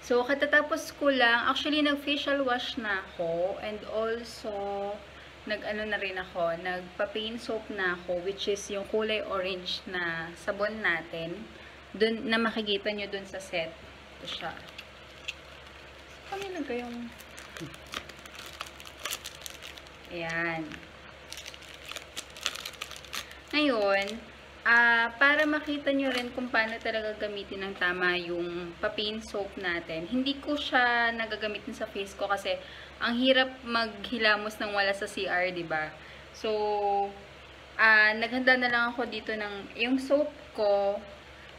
So, katatapos ko lang, actually, nag-facial wash na ako, and also, nag-ano na rin ako, nagpa-pain soap na ako, which is yung kulay orange na sabon natin, dun, na makikita nyo dun sa set. Ito siya. Kami na kayong... Ayan. Ngayon, para makita nyo rin kung paano talaga gamitin ng tama yung pa-pain soap natin. Hindi ko siya nagagamitin sa face ko kasi ang hirap maghilamos ng wala sa CR, diba? So, naghanda na lang ako dito ng yung soap ko.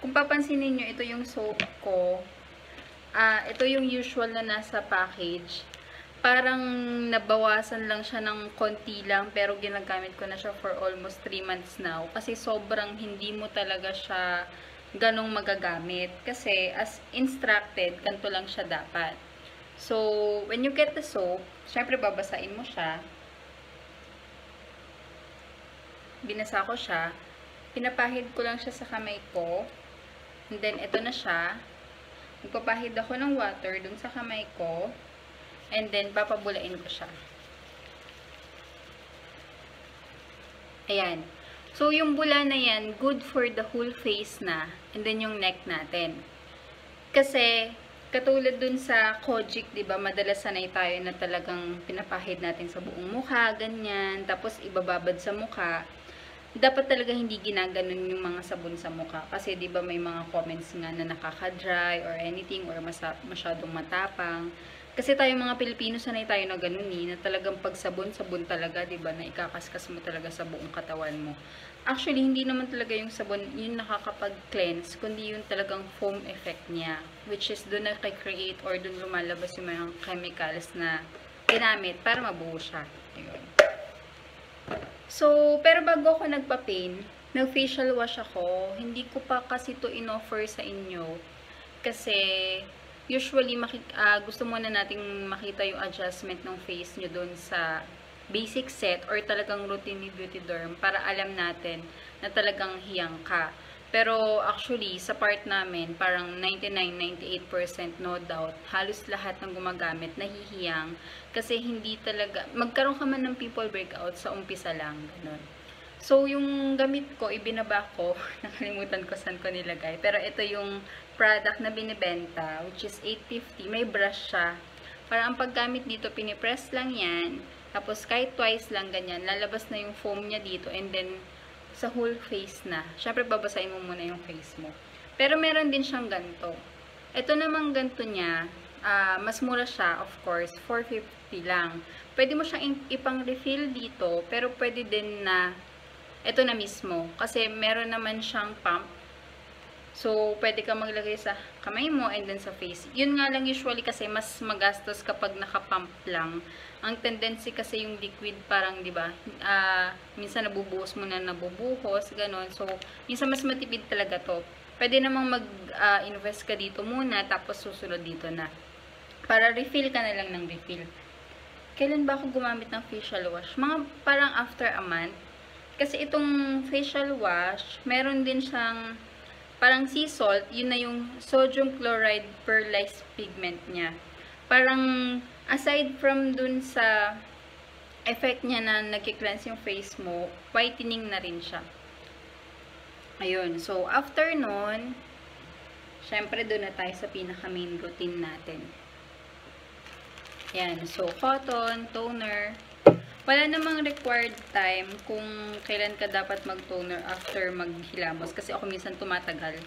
Kung papansinin nyo, ito yung soap ko. Ito yung usual na nasa package. Parang nabawasan lang siya ng konti lang, pero ginagamit ko na siya for almost 3 months now. Kasi sobrang hindi mo talaga siya ganong magagamit. Kasi as instructed, ganito lang siya dapat. So, when you get the soap, syempre babasain mo siya. Binasa ko siya. Pinapahid ko lang siya sa kamay ko. And then, ito na siya. Magpapahid ako ng water dun sa kamay ko. And then, papabulain ko siya. Ayan. So, yung bula na yan, good for the whole face na. And then, yung neck natin. Kasi, katulad dun sa Kojic, diba, madalas sanay tayo na talagang pinapahid natin sa buong mukha, ganyan. Tapos, ibababad sa mukha. Dapat talaga hindi ginaganon yung mga sabon sa mukha. Kasi, diba, may mga comments nga na nakaka-dry or anything, or masyadong matapang. Kasi tayo mga Pilipino, sanay tayo na ganun na talagang pagsabon-sabon talaga, diba, na ikakaskas mo talaga sa buong katawan mo. Actually, hindi naman talaga yung sabon yung nakakapag-cleanse, kundi yung talagang foam effect niya, which is doon nakikreate or doon lumalabas yung mga chemicals na ginamit para mabuo siya. Ayun. So, pero bago ako nagpa-pain, nag-facial wash ako, hindi ko pa kasi to in-offer sa inyo, kasi usually, gusto muna nating makita yung adjustment ng face nyo dun sa basic set or talagang routine ni Beauty Derm para alam natin na talagang hiyang ka. Pero actually, sa part namin, parang 99-98% no doubt, halos lahat ng gumagamit nahihiyang kasi hindi talaga, magkaroon ka man ng pimple breakout sa umpisa lang, ganun. So, yung gamit ko, ibinaba ko, nakalimutan ko saan ko nilagay. Pero ito yung product na binibenta, which is 850. May brush siya. Para ang paggamit dito, pinipress lang yan. Tapos, kahit twice lang ganyan, lalabas na yung foam niya dito. And then, sa whole face na. Siyempre, babasahin mo muna yung face mo. Pero, meron din siyang ganito. Ito namang ganito niya, mas mura siya, of course, 450 lang. Pwede mo siyang ipang-refill dito, pero pwede din na ito na mismo. Kasi meron naman siyang pump. So, pwede ka maglagay sa kamay mo and then sa face. Yun nga lang usually kasi mas magastos kapag nakapump lang. Ang tendency kasi yung liquid parang, di ba, minsan nabubuhos mo na nabubuhos, ganon. So, minsan mas matipid talaga to. Pwede namang mag-invest ka dito muna, tapos susunod dito na. Para refill ka na lang ng refill. Kailan ba ako gumamit ng facial wash? Mga parang after a month. Kasi itong facial wash, meron din siyang parang sea salt, yun na yung sodium chloride pearlized pigment niya. Parang aside from dun sa effect niya na nagki-cleanse yung face mo, whitening na rin siya. Ayun, so after nun, syempre dun na tayo sa pinaka main routine natin. Yan, so cotton, toner. Wala namang required time kung kailan ka dapat mag-toner after maghilamos. Kasi ako minsan tumatagal.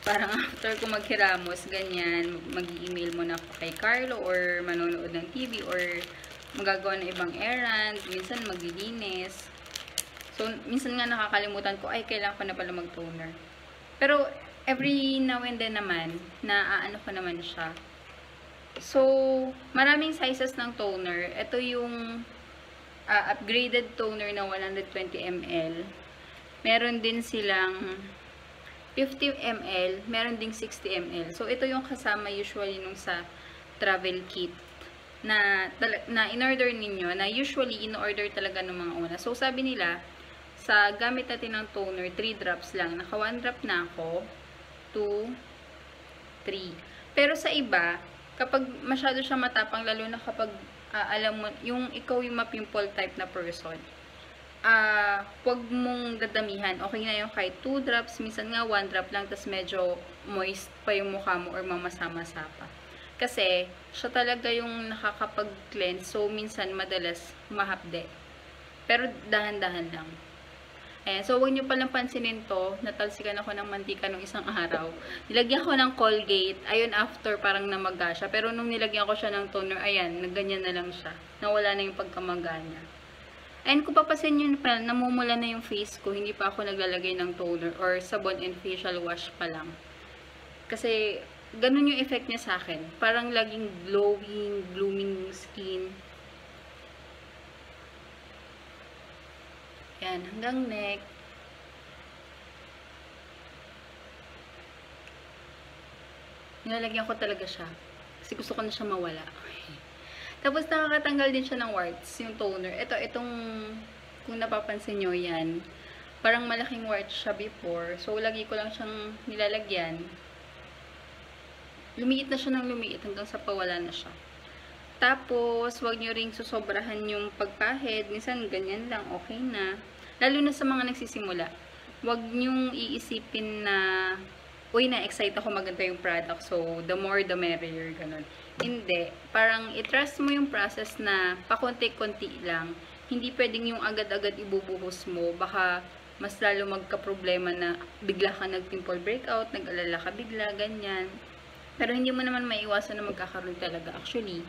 Parang after ko maghilamos, ganyan, mag-email mo na kay Carlo or manonood ng TV or magagawa ng ibang errand. Minsan maglilinis. So, minsan nga nakakalimutan ko, ay, kailangan ko na pala mag-toner. Pero, every now and then naman, naaano ko naman siya. So, maraming sizes ng toner. Ito yung upgraded toner na 120 ml. Meron din silang 50 ml, meron ding 60 ml. So, ito yung kasama usually nung sa travel kit na in-order ninyo, na usually in-order talaga ng mga una. So, sabi nila, sa gamit natin ng toner, 3 drops lang. Naka 1 drop na ako, 2, 3. Pero sa iba, Kapag masyado siya matapang, lalo na kapag alam mo, yung ikaw yung ma-pimple type na person, wag mong dadamihan. Okay na yung kahit 2 drops, minsan nga 1 drop lang, tas medyo moist pa yung mukha mo or mamasa-masa pa. Kasi, siya talaga yung nakakapag-cleanse. So, minsan, madalas, mahapde. Pero, dahan-dahan lang. Ayan. So, huwag nyo palang pansinin to. Natalsikan ako ng mantika nung isang araw. Nilagyan ko ng Colgate. Ayun, after, parang namaga siya. Pero, nung nilagyan ko siya ng toner, ayan, nagganyan na lang siya. Nawala na yung pagkamaga niya. And kung papasin nyo pa, namumula na yung face ko. Hindi pa ako naglalagay ng toner or sabon and facial wash pa lang. Kasi, ganun yung effect niya sa akin. Parang laging glowing, blooming skin. Yan, hanggang neck. Nilalagyan ko talaga siya. Kasi gusto ko na siya mawala. Tapos, nakakatanggal din siya ng warts, yung toner. Itong, kung napapansin nyo yan, parang malaking warts siya before. So, lagi ko lang siyang nilalagyan. Lumiit na siya ng lumiit hanggang sa pawala na siya. Tapos, wag nyo ring susobrahan yung pagpahid. Minsan, ganyan lang, okay na. Lalo na sa mga nagsisimula. Wag nyong iisipin na, uy, na-excite ako maganda yung product. So, the more, the merrier. Ganun. Hindi. Parang, i-trust mo yung process na pakonti-konti lang. Hindi pwedeng yung agad-agad ibubuhos mo. Baka, mas lalo magka-problema na bigla ka nag-pimple breakout, nag-alala ka bigla, ganyan. Pero hindi mo naman maiwasan na magkakaroon talaga. Actually,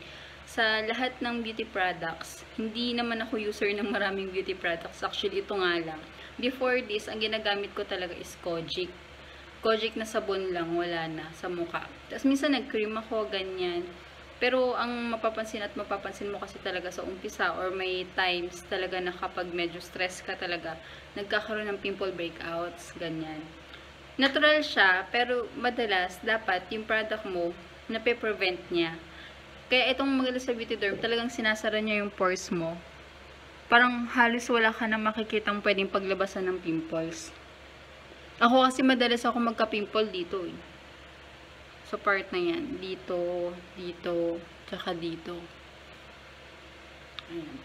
sa lahat ng beauty products, hindi naman ako user ng maraming beauty products. Actually, ito nga lang. Before this, ang ginagamit ko talaga is Kojic. Kojic na sabon lang, wala na sa mukha. Tapos minsan nag-cream ako, ganyan. Pero ang mapapansin at mapapansin mo kasi talaga sa umpisa or may times talaga na kapag medyo stress ka talaga, nagkakaroon ng pimple breakouts, ganyan. Natural siya, pero madalas, dapat yung product mo, nape-prevent niya. Kaya itong maganda sa Beauty Derm, talagang sinasara niya yung pores mo. Parang halos wala ka na makikitang pwedeng paglabasan ng pimples. Ako kasi madalas ako magka-pimple dito eh. Sa part na yan. Dito, dito, tsaka dito. Ayan.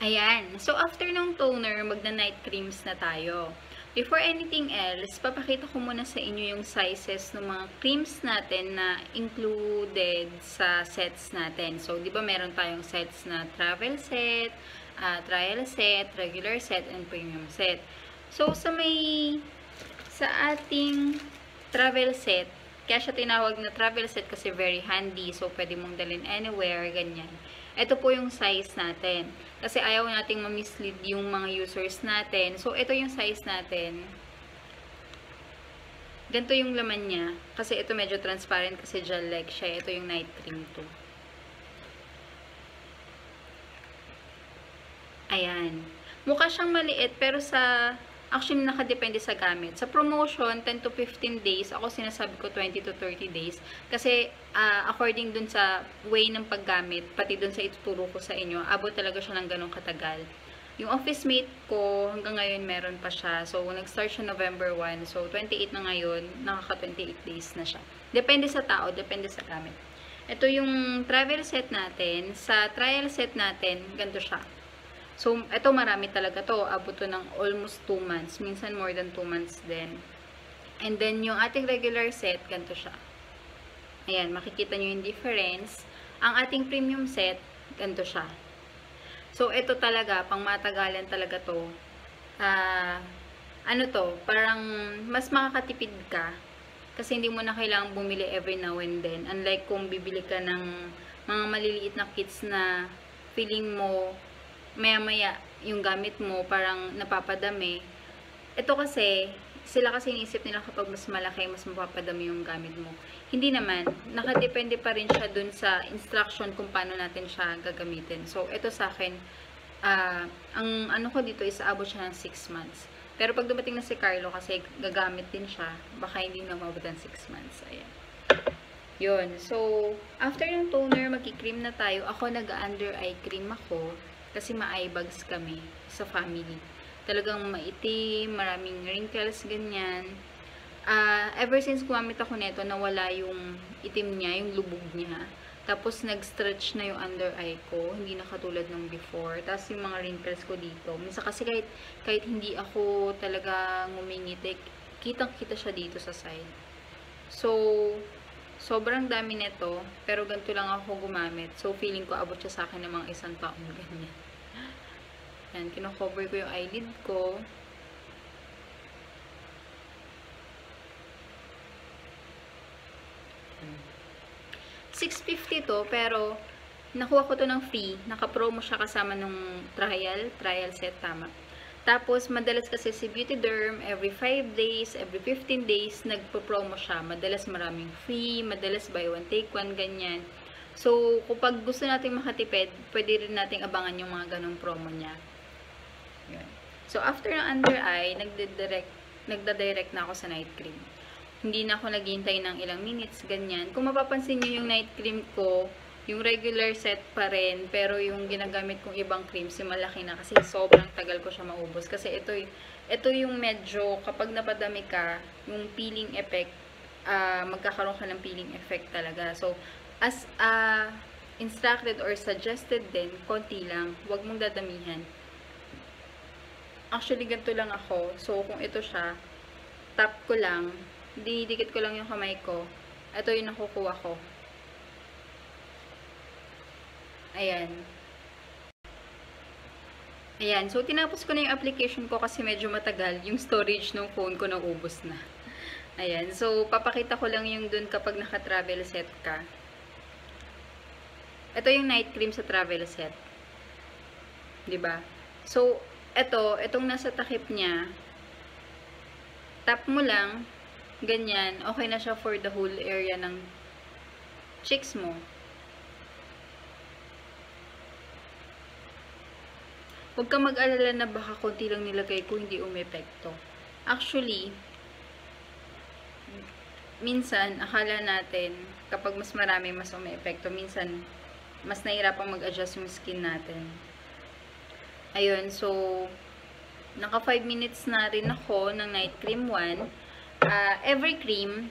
Ayan. So, after ng toner, magna-night creams na tayo. Before anything else, papakita ko muna sa inyo yung sizes ng mga creams natin na included sa sets natin. So, di ba meron tayong sets na travel set, trial set, regular set, and premium set. So, sa ating travel set, kaya siya tinawag na travel set kasi very handy. So, pwede mong dalhin anywhere, ganyan. Ito po yung size natin. Kasi ayaw nating ma-mislead yung mga users natin. So, ito yung size natin. Ganito yung laman niya. Kasi ito medyo transparent kasi gel-like siya. Ito yung night cream to. Ayan. Mukha siyang maliit pero actually, nakadepende sa gamit. Sa promotion, 10 to 15 days. Ako sinasabi ko 20 to 30 days. Kasi, according dun sa way ng paggamit, pati dun sa ituturo ko sa inyo, abot talaga siya ng ganong katagal. Yung office mate ko, hanggang ngayon meron pa siya. So, nag-start siya November 1. So, 28 na ngayon, nakaka-28 days na siya. Depende sa tao, depende sa gamit. Ito yung travel set natin. Sa trial set natin, ganito siya. So, ito marami talaga to. Abot to ng almost 2 months. Minsan more than 2 months din. And then, yung ating regular set, ganito siya. Ayan, makikita nyo yung difference. Ang ating premium set, ganito siya. So, ito talaga, pang matagalan talaga to. Ano to, parang mas makakatipid ka. Kasi hindi mo na kailangang bumili every now and then. Unlike kung bibili ka ng mga maliliit na kits na feeling mo maya-maya yung gamit mo parang napapadami. Ito kasi, sila kasi iniisip nila kapag mas malaki, mas mapapadami yung gamit mo. Hindi naman. Nakadepende pa rin siya dun sa instruction kung paano natin siya gagamitin. So, ito sa akin, ang ano ko dito is aabot siya ng 6 months. Pero pag dumating na si Carlo kasi gagamit din siya, baka hindi na mabot ng 6 months. Ayan. Yun. So, after ng toner, magki-cream na tayo. Ako nag-under eye cream ako. Kasi ma-eye bags kami sa family. Talagang maitim, maraming wrinkles, ganyan. ever since gumamit ako nito, nawala yung itim niya, yung lubog niya. Tapos, nag-stretch na yung under eye ko. Hindi na katulad ng before. Tapos, yung mga wrinkles ko dito. Minsan kasi kahit hindi ako talaga ngumingiti, kitang-kita siya dito sa side. So, sobrang dami nito. Pero ganito lang ako gumamit. So, feeling ko abot siya sa akin ng mga 1 taon. Ganyan. Yan, kino-cover ko yung eyelid ko. $650 to, pero nakuha ko to ng free. Naka-promo siya kasama nung trial set, tama. Tapos, madalas kasi si Beauty Derm, every 5 days, every 15 days, nagpo-promo siya. Madalas maraming free, madalas buy one, take one, ganyan. So, kapag gusto natin makatipid, pwede rin nating abangan yung mga ganong promo niya. Yan. So, after ng under eye, nagda-direct na ako sa night cream. Hindi na ako naghihintay ng ilang minutes, ganyan. Kung mapapansin nyo yung night cream ko, yung regular set pa rin, pero yung ginagamit kong ibang creams, yung malaki na kasi sobrang tagal ko siya maubos. Kasi ito yung medyo, kapag napadami ka, yung peeling effect, magkakaroon ka ng peeling effect talaga. So, as instructed or suggested din, konti lang, huwag mong dadamihan. Actually, ganito lang ako. So, kung ito siya, tap ko lang, didikit ko lang yung kamay ko. Ito yung nakukuha ko. Ayan. Ayan. So, tinapos ko na yung application ko kasi medyo matagal. Yung storage ng phone ko naubos na. Ayan. So, papakita ko lang yung dun kapag naka-travel set ka. Ito yung night cream sa travel set. 'Di ba? So, itong nasa takip niya, tap mo lang, ganyan, okay na siya for the whole area ng cheeks mo. Huwag ka mag-alala na baka konti lang nilagay ko, hindi umepekto. Actually, minsan, akala natin, kapag mas marami, mas umepekto. Minsan, mas nahirapang mag-adjust yung skin natin. Ayun, so, naka 5 minutes na rin ako ng night cream 1. Every cream,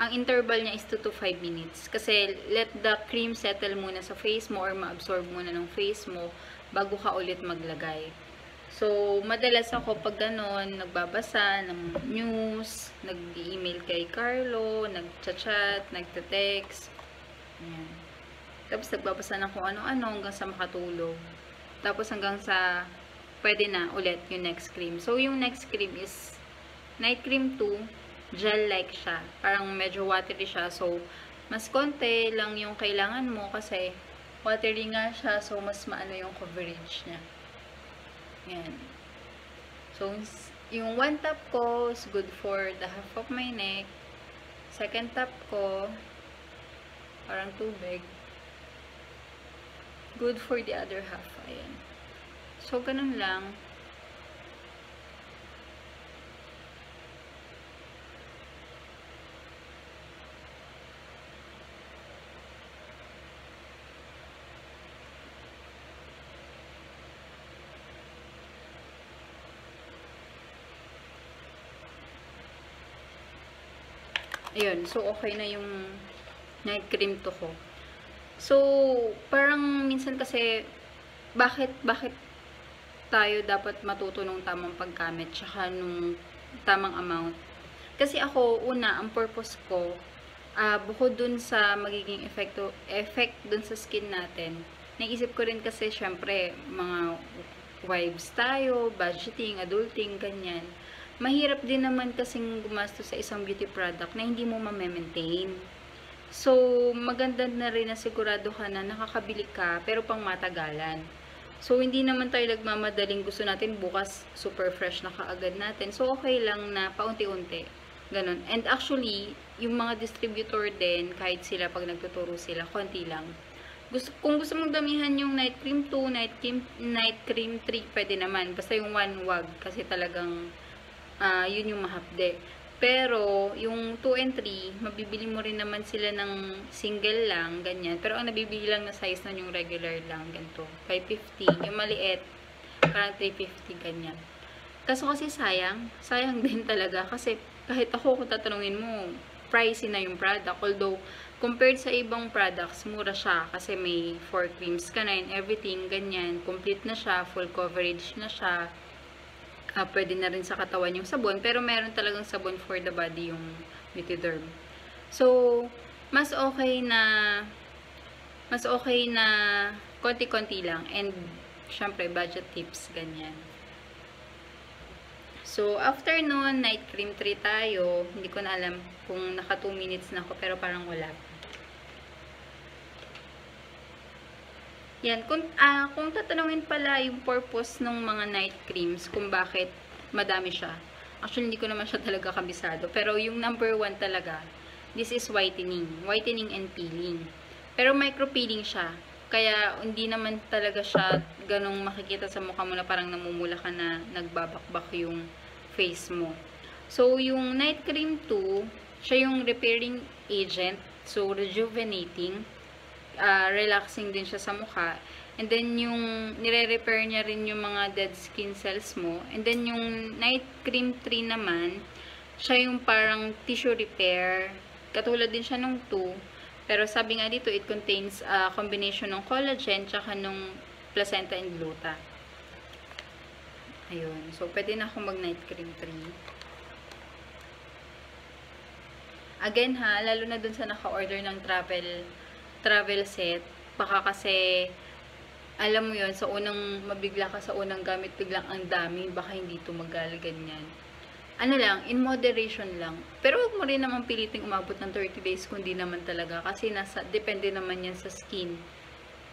ang interval niya is 2 to 5 minutes. Kasi, let the cream settle muna sa face mo or ma-absorb muna ng face mo bago ka ulit maglagay. So, madalas ako pag ganon, nagbabasa ng news, nag-email kay Carlo, nag-chat, nagte-text. Ayan. Tapos, nagbabasa ng kung ano-ano hanggang sa makatulog. Tapos, hanggang sa pwede na ulit yung next cream. So, yung next cream is night cream 2. Gel-like siya. Parang medyo watery siya. So, mas konti lang yung kailangan mo kasi watery nga siya. So, mas maano yung coverage niya. Yan. So, yung one tap ko is good for the half of my neck. Second tap ko, parang tubig. Good for the other half. Ayan. So, ganun lang. Ayun, so okay na yung night cream to ko. So, parang minsan kasi, bakit tayo dapat matuto ng tamang paggamit, tsaka nung tamang amount? Kasi ako, una, ang purpose ko, bukod dun sa magiging effect dun sa skin natin, naisip ko rin kasi, syempre, mga wives tayo, budgeting, adulting, ganyan. Mahirap din naman kasing gumastos sa isang beauty product na hindi mo ma-maintain. So, maganda na rin na sigurado ka na nakakabili ka, pero pang matagalan. So, hindi naman tayo nagmamadaling gusto natin bukas super fresh na kaagad natin. So, okay lang na paunti-unti. Ganon. And actually, yung mga distributor din, kahit sila pag nagtuturo sila, konti lang. Kung gusto mong damihan yung night cream 2, night cream 3, pwede naman. Basta yung 1, wag. Kasi talagang yun yung mahapde. Pero, yung 2 and 3, mabibili mo rin naman sila ng single lang, ganyan. Pero, ang nabibili lang na size na yung regular lang, ganito. 550. Yung maliit, parang 350, ganyan. Kaso kasi sayang din talaga. Kasi, kahit ako kung tatanungin mo, pricey na yung product. Although, compared sa ibang products, mura siya kasi may 4 creams ka na and everything, ganyan. Complete na siya, full coverage na siya. Pwede na rin sa katawan yung sabon, pero meron talagang sabon for the body yung Beautyderm. So, mas okay na konti-konti lang and syempre budget tips, ganyan. So, after nun, night cream 3 tayo. Hindi ko na alam kung naka 2 minutes na ako, pero parang wala. Yan, kung tatanungin pala yung purpose ng mga night creams, kung bakit madami siya. Actually, hindi ko naman siya talaga kabisado. Pero yung number 1 talaga, this is whitening. Whitening and peeling. Pero micro-peeling siya. Kaya, hindi naman talaga siya ganong makikita sa mukha mo na parang namumula ka na nagbabakbak yung face mo. So, yung night cream 2, siya yung repairing agent. So, rejuvenating. Relaxing din siya sa mukha. And then, yung nire-repair niya rin yung mga dead skin cells mo. And then, yung night cream 3 naman, siya yung parang tissue repair. Katulad din siya nung 2. Pero sabi nga dito, it contains a combination ng collagen tsaka nung placenta and gluta. Ayun. So, pwede na akong mag-night cream 3. Again ha, lalo na dun sa naka-order ng travel set, baka kasi alam mo yon sa unang mabigla ka sa unang gamit, biglang ang dami, baka hindi tumagal, ganyan. Ano lang, in moderation lang. Pero huwag mo rin naman piliting umabot ng 30 days kung di naman talaga, kasi depende naman yan sa skin.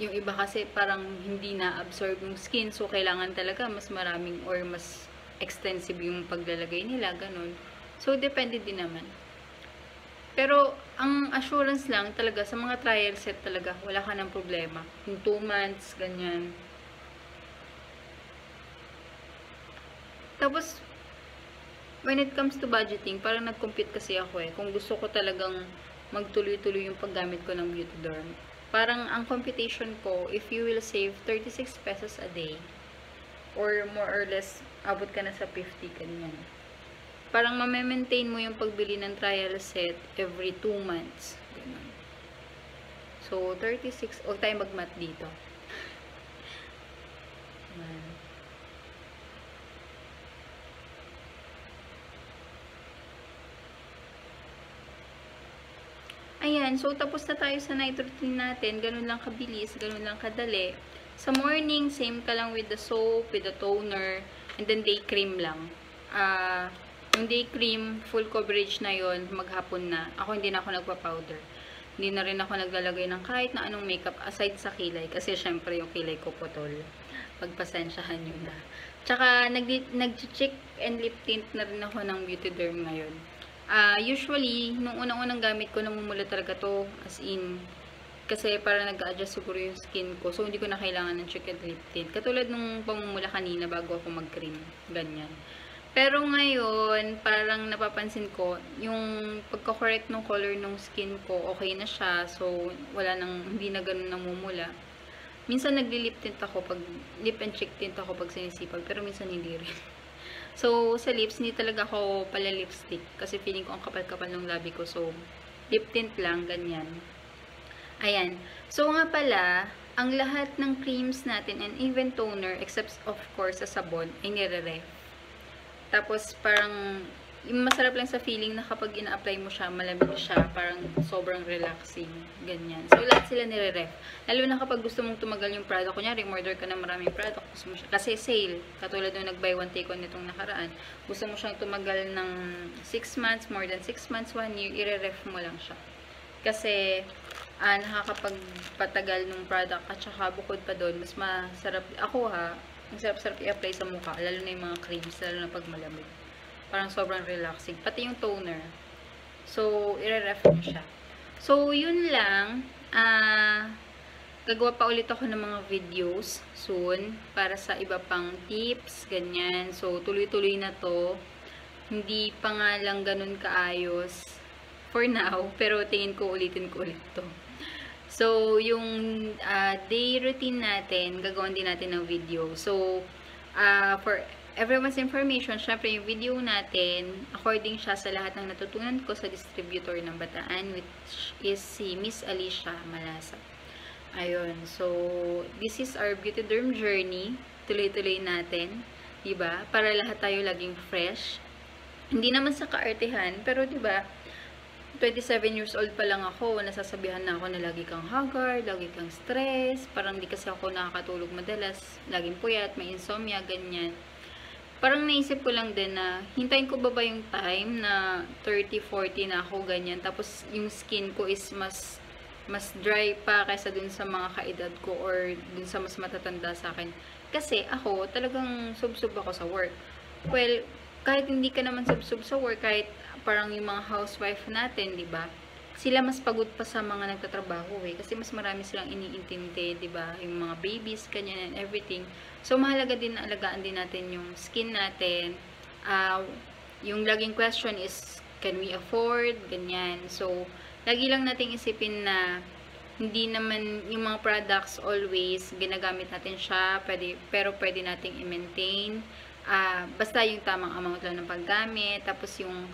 Yung iba kasi parang hindi na-absorb yung skin, so kailangan talaga mas maraming or mas extensive yung paglalagay nila, ganun. So depende din naman. Pero, ang assurance lang talaga, sa mga trial set talaga, wala ka ng problema. Yung 2 months, ganyan. Tapos, when it comes to budgeting, parang nag-compute kasi ako kung gusto ko talagang magtuloy-tuloy yung paggamit ko ng Beautyderm. Parang, ang computation ko, if you will save 36 pesos a day, or more or less, abot ka na sa 50, ganyan. Parang ma-maintain mo yung pagbili ng trial set every 2 months. Ganun. So, 36. Huwag tayo mag-math dito. Ayan. So, tapos na tayo sa night routine natin. Ganun lang kabilis. Ganun lang kadali. Sa morning, same ka lang with the soap, with the toner, and then day cream lang. Yung day cream, full coverage na yon, maghapon na. Ako hindi na ako nagpa-powder. Hindi na rin ako naglalagay ng kahit na anong makeup aside sa kilay. Kasi syempre yung kilay ko putol. Pagpasensyahan nyo na. Tsaka nag-cheek and lip tint na rin ako ng Beautyderm ngayon. Usually, nung unang-unang gamit ko, namumula talaga to. As in, kasi para nag-adjust siguro yung skin ko. So, hindi ko na kailangan ng cheek and lip tint. Katulad nung pamumula kanina bago ako mag-cream. Ganyan. Pero ngayon, parang napapansin ko, yung pagka-correct ng color ng skin ko, okay na siya. So, hindi na ganun namumula. Minsan nagli-lip tint ako, lip and cheek tint ako pag sinisipag, pero minsan hindi rin. So, sa lips, hindi talaga ako pala lipstick. Kasi feeling ko ang kapal-kapal ng labi ko. So, lip tint lang, ganyan. Ayan. So, nga pala, ang lahat ng creams natin and even toner, except of course sa sabon, ay nire-ref. Tapos, parang, yung masarap lang sa feeling na kapag ina-apply mo siya, malamig siya, parang sobrang relaxing, ganyan. So, lahat sila nire-ref. Lalo na kapag gusto mong tumagal yung product, kunyari, order ka ng maraming product, gusto mo siya, kasi sale, katulad nung nag-buy one take on nitong nakaraan, gusto mo siyang tumagal ng 6 months, more than 6 months, 1 year, ire-ref mo lang siya. Kasi, nakakapagpatagal ng product, at saka bukod pa doon, mas masarap, ang sarap-sarap i-apply sa mukha, lalo na yung mga creams, lalo na pag malamig. Parang sobrang relaxing. Pati yung toner. So, i-ref mo siya. So, yun lang. Gagawa pa ulit ako ng mga videos soon para sa iba pang tips, ganyan. So, tuloy-tuloy na to. Hindi pa nga lang ganun kaayos for now, pero tingin ko ulitin ko ulit to. So, yung day routine natin, gagawin din natin ng video. So, everyone's information, syempre yung video natin, according siya sa lahat ng natutunan ko sa distributor ng Bataan, which is si Miss Alicia Malasa. Ayun, so, this is our beauty derm journey. Tuloy-tuloy natin, diba? Para lahat tayo laging fresh. Hindi naman sa kaartehan, pero diba, 27 years old pa lang ako, nasasabihan na ako na lagi kang haggard, lagi kang stress, parang di kasi ako nakakatulog madalas, laging puyat, may insomnia, ganyan. Parang naisip ko lang din na, hintayin ko ba yung time na 30, 40 na ako, ganyan, tapos yung skin ko is mas dry pa kaysa dun sa mga kaedad ko or dun sa mas matatanda sa akin. Kasi ako, talagang sub-sub ako sa work. Well, kahit hindi ka naman sub-sub sa work, kahit parang yung mga housewife natin, di ba? Sila mas pagod pa sa mga nagtatrabaho eh. Kasi mas marami silang iniintindi, di ba? Yung mga babies, kanyan and everything. So, mahalaga din na alagaan din natin yung skin natin. Yung laging question is, can we afford? Ganyan. So, lagi lang nating isipin na hindi naman yung mga products always ginagamit natin siya, pero pwede nating i-maintain. Basta yung tamang amount lang ng paggamit, tapos yung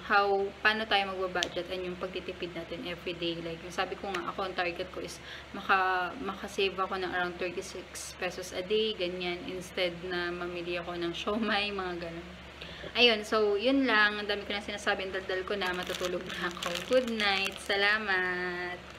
paano tayo magbabudget and yung pagtitipid natin everyday. Like, yung sabi ko nga, ako, ang target ko is makasave ako ng around 36 pesos a day, ganyan, instead na mamili ako ng siomai, mga ganun. Ayun, so, yun lang. Ang dami ko na sinasabi, ang daldal ko na, matutulog na ako. Good night. Salamat.